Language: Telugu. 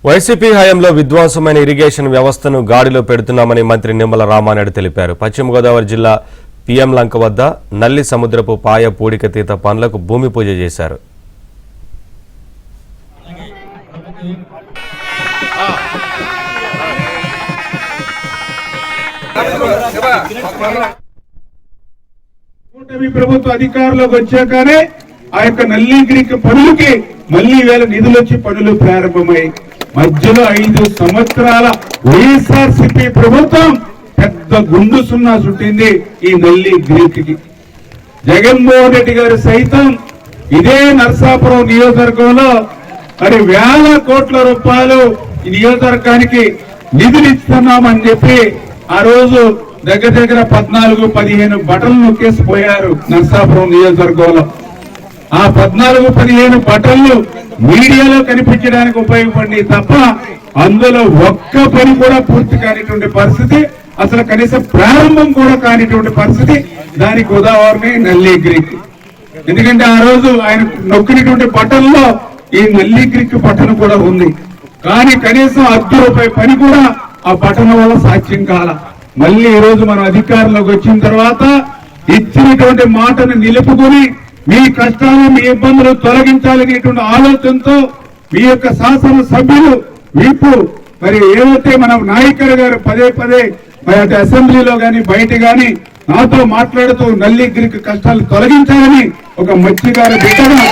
వైసీపీ హయాంలో విధ్వంసమైన ఇరిగేషన్ వ్యవస్థను గాడిలో పెడుతున్నామని మంత్రి నిమ్మల రామానాయుడు తెలిపారు. పశ్చిమ గోదావరి జిల్లా పిఎం లంక వద్ద నల్లి సముద్రపు పాయ పూడికతీత పనులకు భూమి పూజ చేశారు. ప్రభుత్వ అధికారంలోకి వచ్చాకనే ఆ యొక్క నల్లిగిరికి పనులకి మళ్లీ వేల నిధులు వచ్చి పనులు ప్రారంభమై మధ్యలో 5 సంవత్సరాల వైఎస్ఆర్సీపీ ప్రభుత్వం పెద్ద గుండు సున్నా చుట్టింది ఈ నల్లిగిరికి. జగన్మోహన్ రెడ్డి గారు సైతం ఇదే నర్సాపురం నియోజకవర్గంలో మరి వేల కోట్ల రూపాయలు ఈ నియోజకవర్గానికి నిధులు ఇస్తున్నామని చెప్పి ఆ రోజు దగ్గర 14-15 బటన్లు నొక్కేసిపోయారు నర్సాపురం నియోజకవర్గంలో. ఆ 14-15 బటన్లు మీడియాలో కనిపించడానికి ఉపయోగపడి తప్ప అందులో ఒక్క పని కూడా పూర్తి కానిటువంటి పరిస్థితి, అసలు కనీసం ప్రారంభం కూడా కానిటువంటి పరిస్థితి. దానికి ఉదాహరణ నల్లిగిరికి. ఎందుకంటే ఆ రోజు ఆయన నొక్కినటువంటి బటన్లో ఈ నల్లిగిరికి బటన్ కూడా ఉంది, కానీ కనీసం ₹10 పని కూడా ఆ బటన్ వల్ల సాధ్యం కాల. మళ్ళీ ఈ రోజు మనం అధికారంలోకి వచ్చిన తర్వాత ఇచ్చినటువంటి మాటను నిలుపుకొని మీ కష్టాలు మీ ఇబ్బందులు తొలగించాలనేటువంటి ఆలోచనతో మీ యొక్క శాసన సభ్యులు ఇప్పుడు మరి ఏదైతే మన నాయకుడు గారు పదే మరి అటు అసెంబ్లీలో గాని బయట గాని నాతో మాట్లాడుతూ నల్లిగిరికి కష్టాలు తొలగించాలని ఒక మత్స్యకార బిడ్డగా